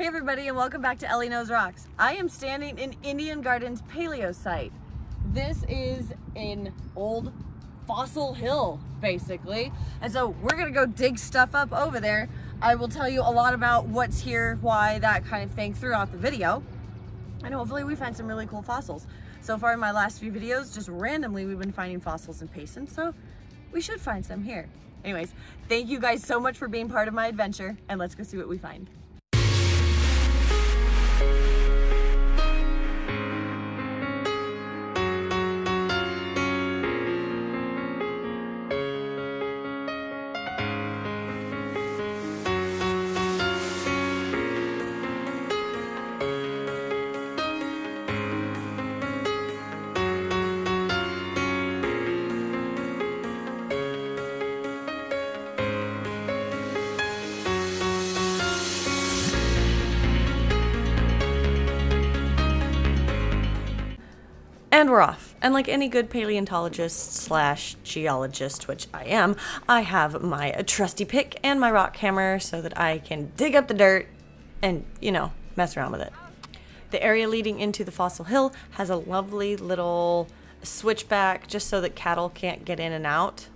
Hey everybody, and welcome back to Ellie Knows Rocks. I am standing in Indian Gardens Paleo site. This is an old fossil hill, basically. And so we're gonna go dig stuff up over there. I will tell you a lot about what's here, why, that kind of thing throughout the video. And hopefully we find some really cool fossils. So far in my last few videos, just randomly we've been finding fossils in Payson, so we should find some here. Anyways, thank you guys so much for being part of my adventure, and let's go see what we find. And we're off. And like any good paleontologist slash geologist, which I am, I have my trusty pick and my rock hammer so that I can dig up the dirt and, you know, mess around with it. The area leading into the fossil hill has a lovely little switchback just so that cattle can't get in and out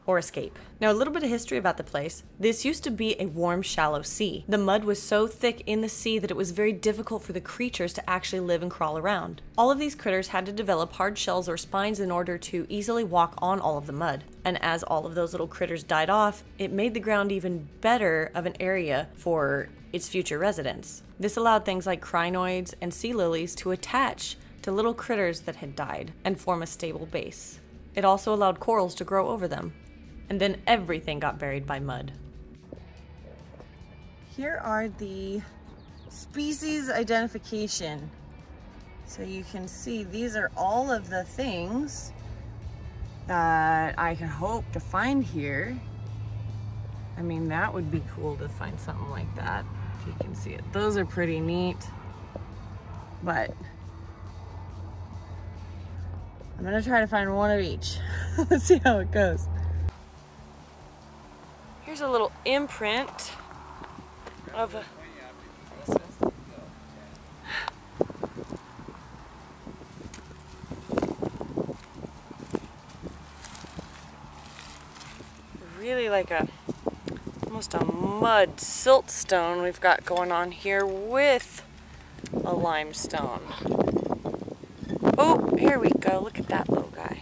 or escape. Now, a little bit of history about the place. This used to be a warm, shallow sea. The mud was so thick in the sea that it was very difficult for the creatures to actually live and crawl around. All of these critters had to develop hard shells or spines in order to easily walk on all of the mud. And as all of those little critters died off, it made the ground even better of an area for its future residents. This allowed things like crinoids and sea lilies to attach to little critters that had died and form a stable base. It also allowed corals to grow over them. And then everything got buried by mud. Here are the species identification. So you can see these are all of the things that I can hope to find here. I mean, that would be cool to find something like that, if you can see it. Those are pretty neat, but I'm gonna try to find one of each. Let's see how it goes. Here's a little imprint of a... really like almost a mud siltstone we've got going on here with a limestone. Oh, here we go. Look at that little guy.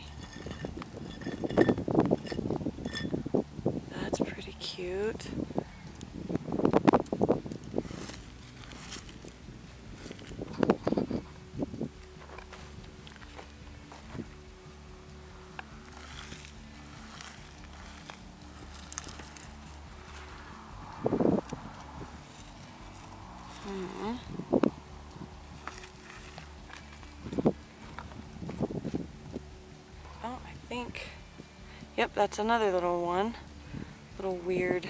That's pretty cute. Oh, I think, yep, that's another little one. Little weird.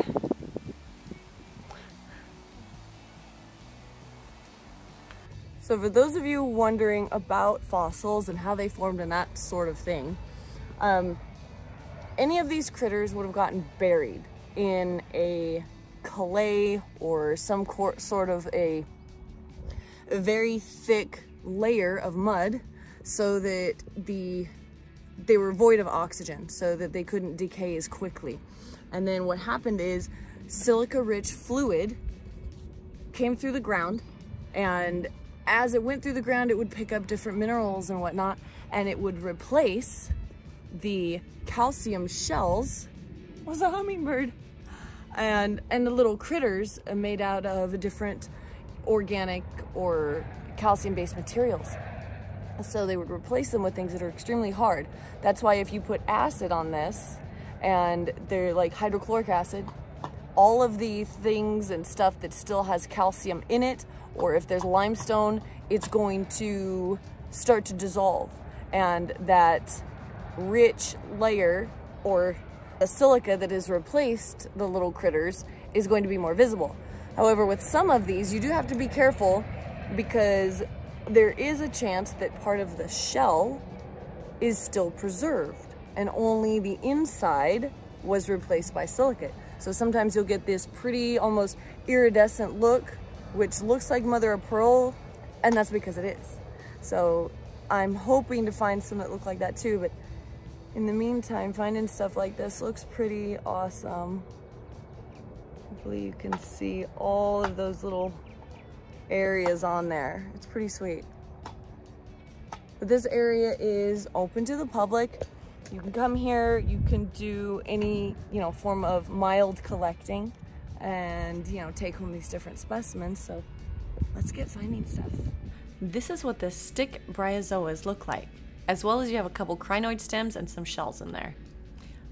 So for those of you wondering about fossils and how they formed and that sort of thing, any of these critters would have gotten buried in a clay or some sort of a very thick layer of mud so that they were void of oxygen so that they couldn't decay as quickly. And then what happened is silica-rich fluid came through the ground, and as it went through the ground, it would pick up different minerals and whatnot, and it would replace the calcium shells. Was a hummingbird. And the little critters made out of different organic or calcium-based materials. So they would replace them with things that are extremely hard. That's why if you put acid on this, and they're like hydrochloric acid, all of the things and stuff that still has calcium in it, or if there's limestone, it's going to start to dissolve. And that rich layer, or the silica that has replaced the little critters, is going to be more visible. However, with some of these, you do have to be careful because there is a chance that part of the shell is still preserved and only the inside was replaced by silicate. So sometimes you'll get this pretty almost iridescent look which looks like mother of pearl, and that's because it is. So I'm hoping to find some that look like that too, but in the meantime, finding stuff like this looks pretty awesome. Hopefully you can see all of those little areas on there. It's pretty sweet. But this area is open to the public. You can come here, you can do any, form of mild collecting and, take home these different specimens. So let's get finding stuff. This is what the stick bryozoas look like, as well as you have a couple crinoid stems and some shells in there.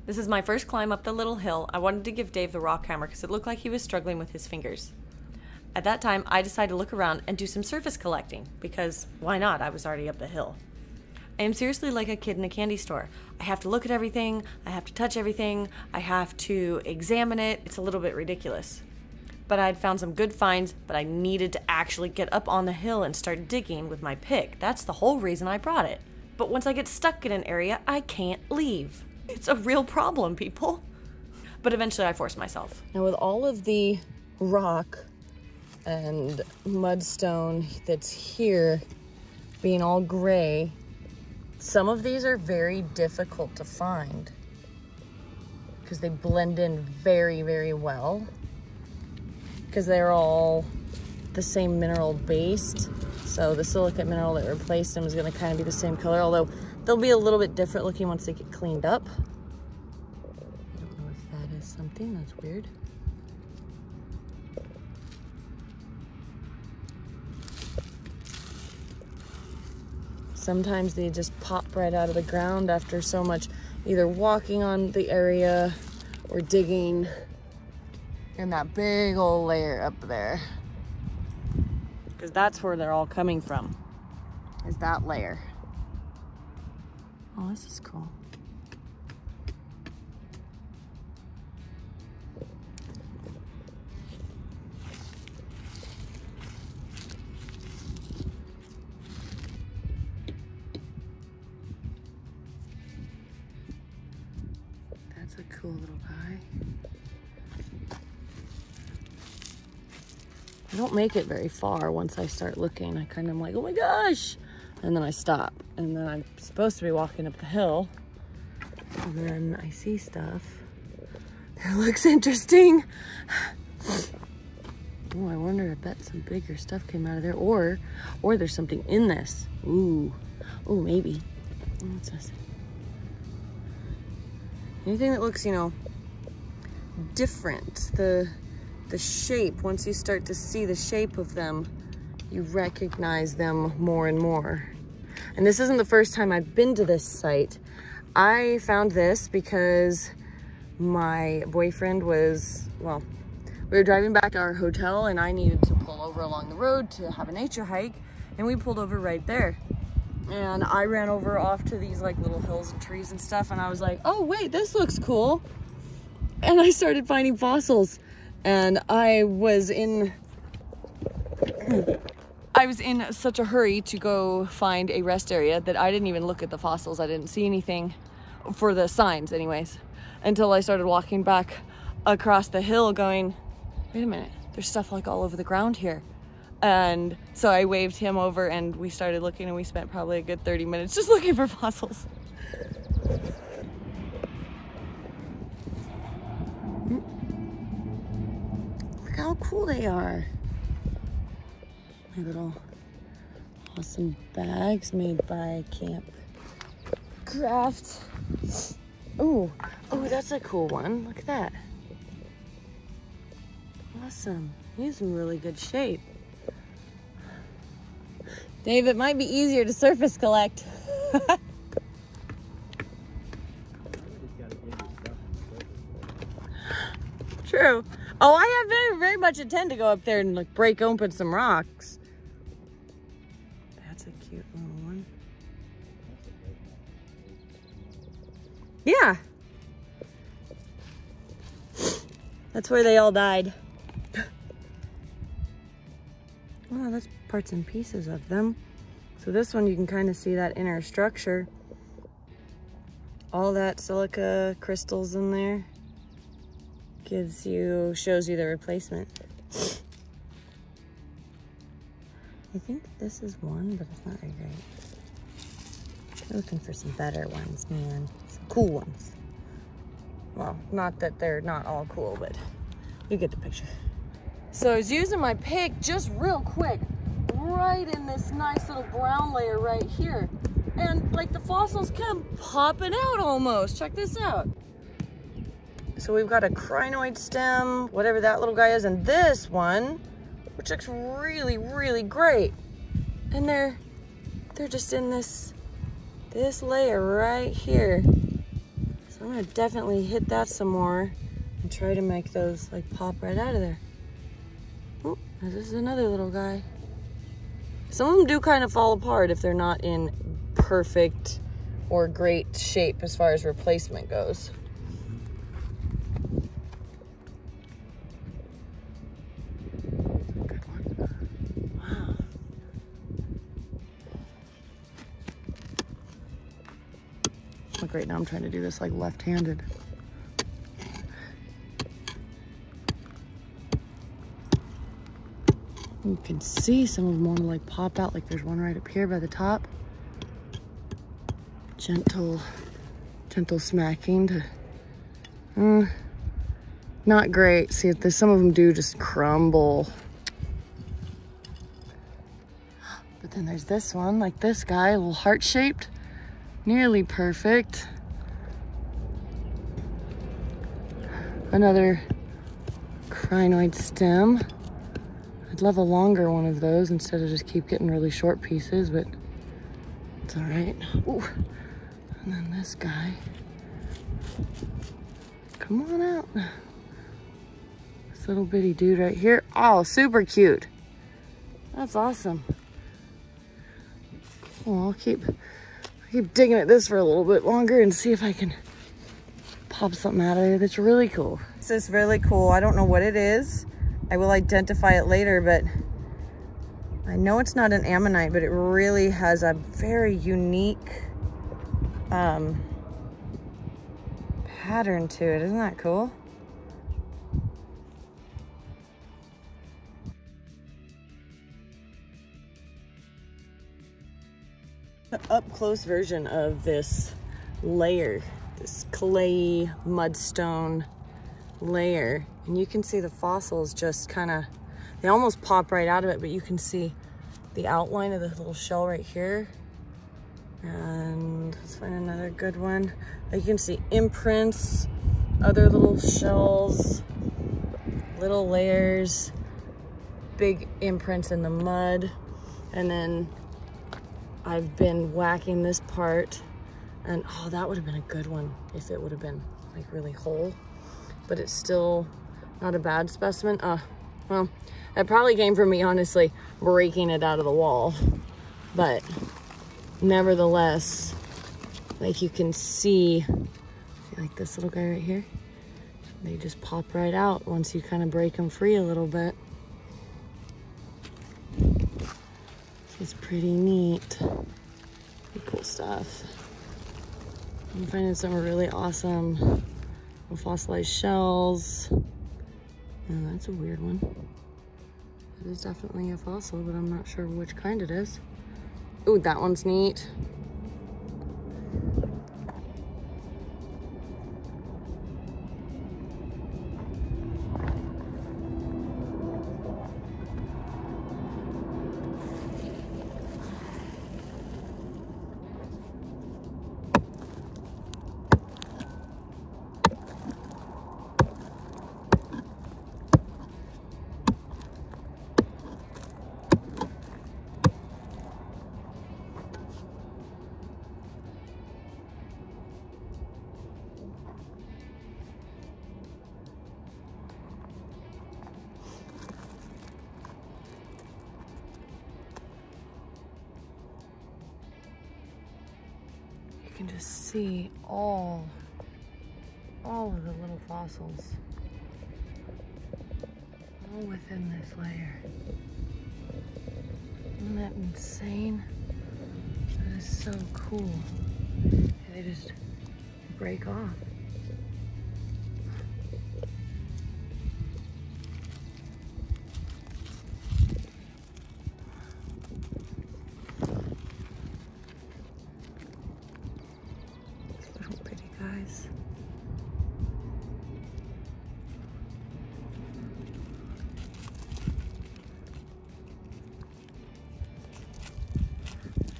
This is my first climb up the little hill. I wanted to give Dave the rock hammer because it looked like he was struggling with his fingers. At that time, I decided to look around and do some surface collecting because why not? I was already up the hill. I am seriously like a kid in a candy store. I have to look at everything, I have to touch everything, I have to examine it. It's a little bit ridiculous. But I'd found some good finds, but I needed to actually get up on the hill and start digging with my pick. That's the whole reason I brought it. But once I get stuck in an area, I can't leave. It's a real problem, people. But eventually I forced myself. Now with all of the rock and mudstone that's here being all gray, some of these are very difficult to find because they blend in very, very well because they're all the same mineral based. So the silicate mineral that replaced them is going to kind of be the same color, although they'll be a little bit different looking once they get cleaned up. I don't know if that is something that's weird. Sometimes they just pop right out of the ground after so much either walking on the area or digging in that big old layer up there. Because that's where they're all coming from, is that layer. Oh, this is cool. That's a cool little guy. I don't make it very far once I start looking. I kind of am like, oh my gosh, and then I stop. And then I'm supposed to be walking up the hill, and then I see stuff that looks interesting. Oh, I wonder if that some bigger stuff came out of there, or there's something in this. Ooh, maybe. What's this? Anything that looks, different. The shape, once you start to see the shape of them, you recognize them more and more. And this isn't the first time I've been to this site. I found this because my boyfriend was, we were driving back to our hotel and I needed to pull over along the road to have a nature hike, and we pulled over right there. And I ran over off to these like little hills and trees and stuff, and I was like, oh wait, this looks cool. And I started finding fossils, and I was in such a hurry to go find a rest area that I didn't even look at the fossils. I didn't see anything for the signs anyways, until I started walking back across the hill going, wait a minute, there's stuff like all over the ground here. And so I waved him over and we started looking, and we spent probably a good 30 minutes just looking for fossils. Look how cool they are. My little awesome bags made by Camp Craft. Oh, that's a cool one. Look at that. Awesome. He's in really good shape. Dave, it might be easier to surface collect. True. Oh, I have very, very much intend to go up there and like break open some rocks. That's a cute little one. Yeah. That's where they all died. Oh, that's parts and pieces of them. So this one, you can kind of see that inner structure. All that silica crystals in there shows you the replacement. I think this is one, but it's not very great. I'm looking for some better ones, man. Some cool ones. Well, not that they're not all cool, but you get the picture. So I was using my pick just real quick, right in this nice little brown layer right here. And like the fossils come popping out almost. Check this out. So we've got a crinoid stem, whatever that little guy is, and this one, which looks really, really great. And they're just in this layer right here. So I'm gonna definitely hit that some more and try to make those like pop right out of there. Oh, this is another little guy. Some of them do kind of fall apart if they're not in perfect or great shape as far as replacement goes. Good one. Wow. Look, right now I'm trying to do this like left-handed. You can see some of them want to like pop out, like there's one right up here by the top. Gentle smacking to, not great. See, some of them do just crumble. But then there's this one, like this guy, a little heart-shaped, nearly perfect. Another crinoid stem. I'd love a longer one of those instead of just keep getting really short pieces, but it's all right. Ooh. And then this guy. Come on out. This little bitty dude right here. Oh, super cute. That's awesome. Well, I'll keep digging at this for a little bit longer and see if I can pop something out of there that's really cool. This is really cool. I don't know what it is. I will identify it later, but I know it's not an ammonite, but it really has a very unique pattern to it. Isn't that cool? An up-close version of this layer, this clay mudstone layer, and you can see the fossils just kind of, they almost pop right out of it, but you can see the outline of the little shell right here. And let's find another good one. You can see imprints, other little shells, little layers, big imprints in the mud. And then I've been whacking this part, and oh, that would have been a good one if it would have been like really whole. But it's still not a bad specimen. Well, that probably came from me, honestly, breaking it out of the wall. But nevertheless, like you can see like this little guy right here, they just pop right out once you kind of break them free a little bit. It's pretty neat. Pretty cool stuff. I'm finding some really awesome fossilized shells. Oh, that's a weird one. It is definitely a fossil, but I'm not sure which kind it is. Ooh, that one's neat. You can just see all of the little fossils all within this layer. Isn't that insane? That is so cool. They just break off.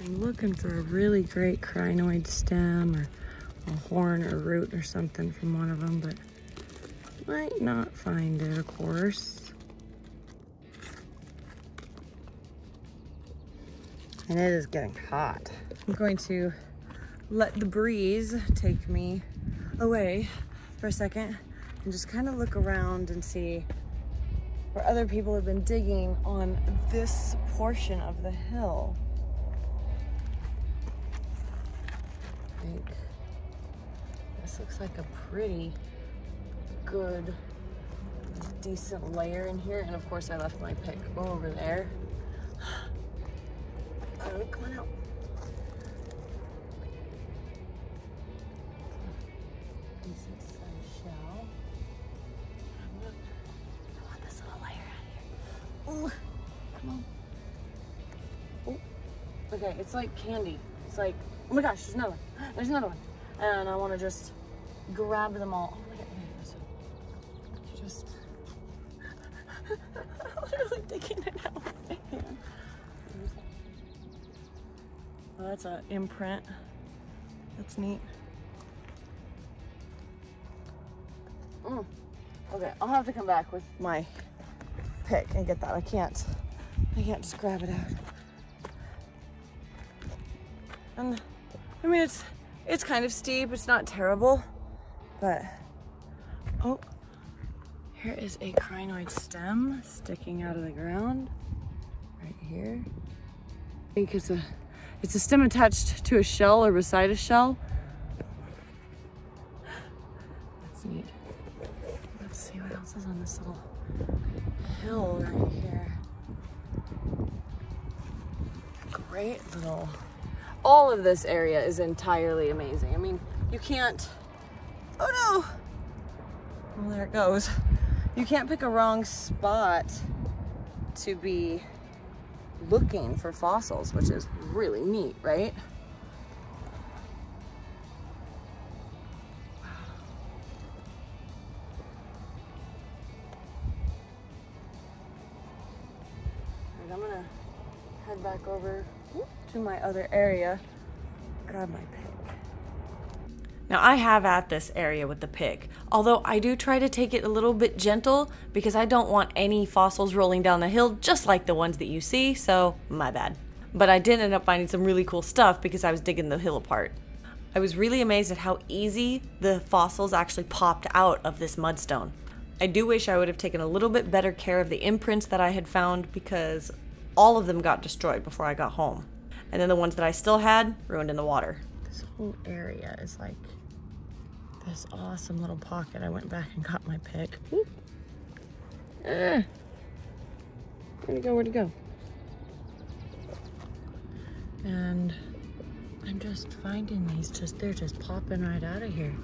I'm looking for a really great crinoid stem or a horn or root or something from one of them, but might not find it, of course. And it is getting hot. I'm going to let the breeze take me away for a second and just kind of look around and see where other people have been digging on this portion of the hill. I think this looks like a pretty good, decent layer in here. And of course I left my pick over there. Oh, come on out. Decent sized shell. I want this little layer out here. Ooh, come on. Ooh. Okay, it's like candy. It's like, oh my gosh, there's another one. There's another one. And I want to just grab them all. Oh my God, here it is. Just literally taking it out with my hand. Oh, that's an imprint. That's neat. Okay, I'll have to come back with my pick and get that. I can't just grab it out. And I mean, it's kind of steep. It's not terrible, but oh, here is a crinoid stem sticking out of the ground right here. I think it's a stem attached to a shell or beside a shell. That's neat. Let's see what else is on this little hill right here. Great little, all of this area is entirely amazing. I mean, you can't, oh no, well there it goes. You can't pick a wrong spot to be looking for fossils, which is really neat, right? Right, I'm gonna head back over to my other area, grab my pick. Now I have at this area with the pick, although I do try to take it a little bit gentle because I don't want any fossils rolling down the hill just like the ones that you see, so my bad. But I did end up finding some really cool stuff because I was digging the hill apart. I was really amazed at how easy the fossils actually popped out of this mudstone. I do wish I would have taken a little bit better care of the imprints that I had found because all of them got destroyed before I got home. And then the ones that I still had, ruined in the water. This whole area is like this awesome little pocket. I went back and got my pick. Where'd it go? Where'd it go? And I'm just finding these, they're just popping right out of here.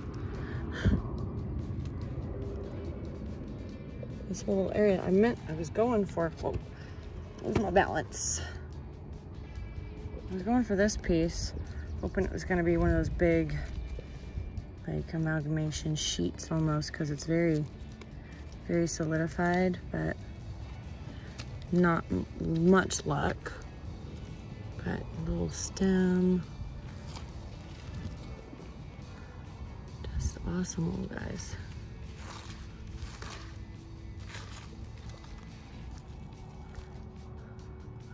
This little area I was going for, whoa, where's my balance? I was going for this piece, hoping it was gonna be one of those big, like amalgamation sheets almost, because it's very, very solidified, but not much luck. But a little stem. Just awesome little guys.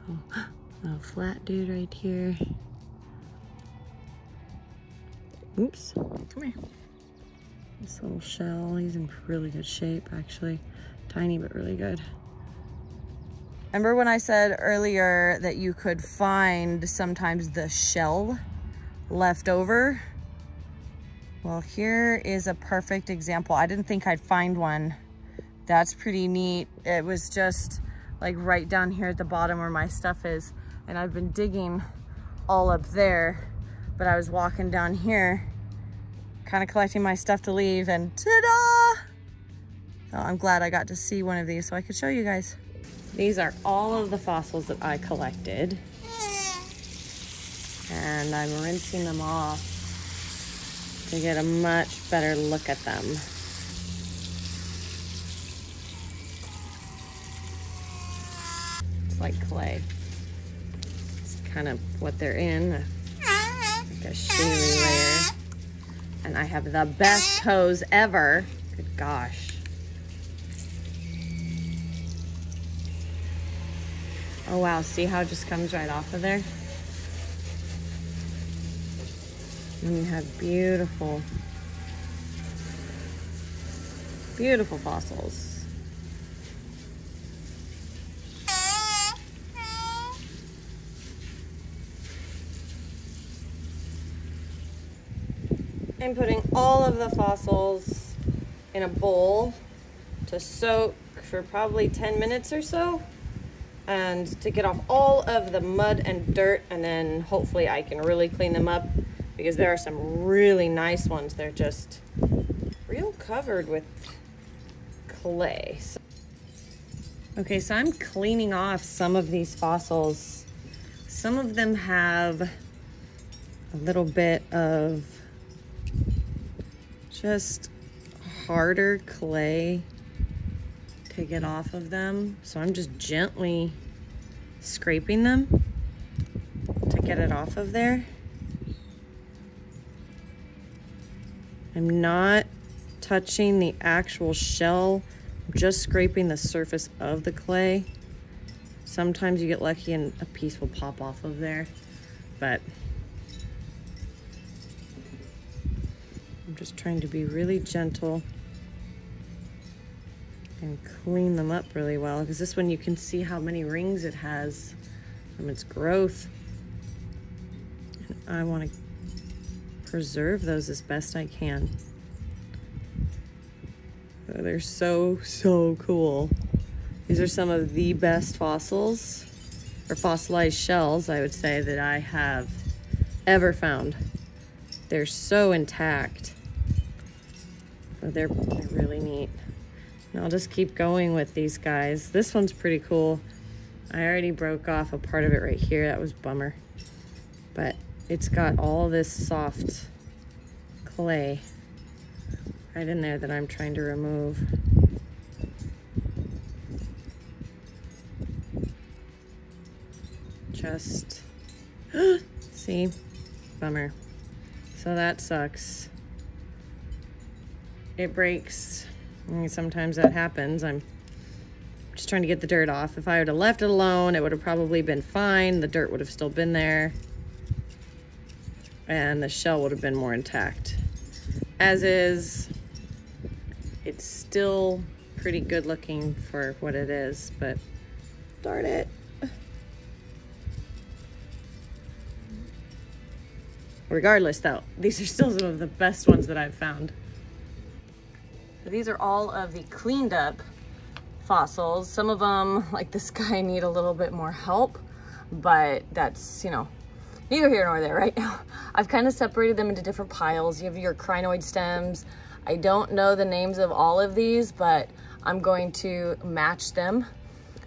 Oh, a flat dude right here. Oops, come here. This little shell, he's in really good shape actually. Tiny but really good. Remember when I said earlier that you could find sometimes the shell left over? Well, here is a perfect example. I didn't think I'd find one. That's pretty neat. It was just like right down here at the bottom where my stuff is. And I've been digging all up there, but I was walking down here, kind of collecting my stuff to leave, and ta-da! So I'm glad I got to see one of these so I could show you guys. These are all of the fossils that I collected. And I'm rinsing them off to get a much better look at them. It's like clay. It's kind of what they're in, like a shaly layer. And I have the best toes ever. Good gosh. Oh wow, see how it just comes right off of there? And you have beautiful, beautiful fossils. I'm putting all of the fossils in a bowl to soak for probably 10 minutes or so, and to get off all of the mud and dirt, and then hopefully I can really clean them up, because there are some really nice ones. They're just real covered with clay. Okay, so I'm cleaning off some of these fossils. Some of them have a little bit of just harder clay to get off of them. So I'm just gently scraping them to get it off of there. I'm not touching the actual shell, I'm just scraping the surface of the clay. Sometimes you get lucky and a piece will pop off of there, but I'm just trying to be really gentle and clean them up really well, because this one you can see how many rings it has from its growth. And I want to preserve those as best I can. Oh, they're so, so cool. These are some of the best fossils, or fossilized shells, I would say, that I have ever found. They're so intact. Oh, they're really neat. And I'll just keep going with these guys. This one's pretty cool. I already broke off a part of it right here. That was a bummer. But it's got all this soft clay right in there that I'm trying to remove. Just, see, bummer. So that sucks. It breaks. I mean, sometimes that happens. I'm just trying to get the dirt off. If I would have left it alone, it would have probably been fine. The dirt would have still been there, and the shell would have been more intact. As is, it's still pretty good looking for what it is, but darn it. Regardless though, these are still some of the best ones that I've found. These are all of the cleaned up fossils. Some of them, like this guy, need a little bit more help, but that's, you know, neither here nor there right now. I've kind of separated them into different piles. You have your crinoid stems. I don't know the names of all of these, but I'm going to match them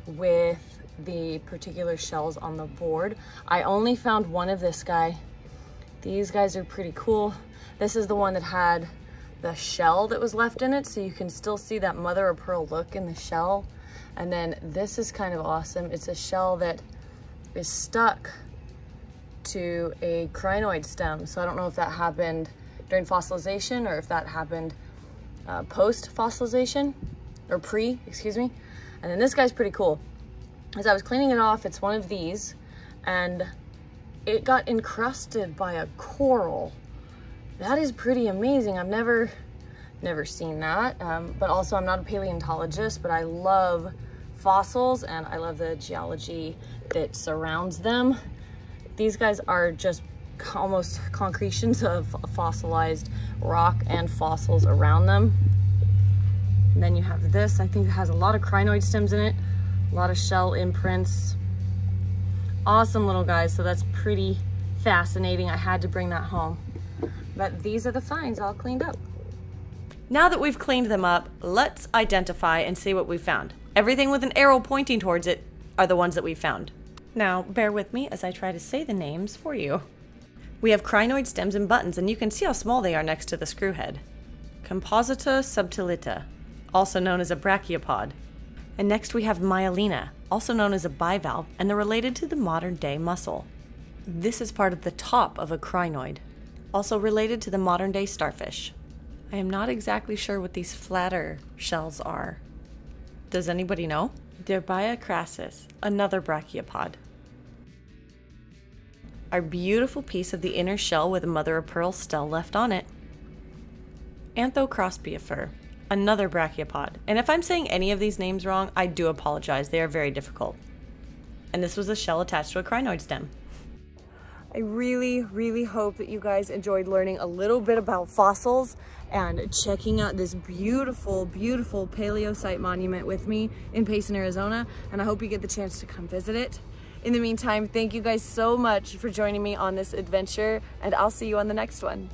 with the particular shells on the board. I only found one of this guy. These guys are pretty cool. This is the one that had the shell that was left in it, so you can still see that mother of pearl look in the shell. And then this is kind of awesome. It's a shell that is stuck to a crinoid stem. So I don't know if that happened during fossilization or if that happened post-fossilization, or excuse me. And then this guy's pretty cool. As I was cleaning it off, it's one of these, and it got encrusted by a coral. That is pretty amazing. I've never seen that. But also, I'm not a paleontologist, but I love fossils and I love the geology that surrounds them. These guys are just almost concretions of fossilized rock and fossils around them. And then you have this. I think it has a lot of crinoid stems in it, a lot of shell imprints. Awesome little guys, so that's pretty fascinating. I had to bring that home. But these are the finds all cleaned up. Now that we've cleaned them up, let's identify and see what we found. Everything with an arrow pointing towards it are the ones that we found. Now, bear with me as I try to say the names for you. We have crinoid stems and buttons, and you can see how small they are next to the screw head. Composita subtilita, also known as a brachiopod. And next we have myelina, also known as a bivalve, and they're related to the modern day mussel. This is part of the top of a crinoid, also related to the modern day starfish. I am not exactly sure what these flatter shells are. Does anybody know? Derbiacrassus, another brachiopod. Our beautiful piece of the inner shell with a mother-of-pearl stele left on it. Anthocrospeifer, another brachiopod. And if I'm saying any of these names wrong, I do apologize. They are very difficult. And this was a shell attached to a crinoid stem. I really, really hope that you guys enjoyed learning a little bit about fossils and checking out this beautiful, beautiful paleo site monument with me in Payson, Arizona. And I hope you get the chance to come visit it. In the meantime, thank you guys so much for joining me on this adventure, and I'll see you on the next one.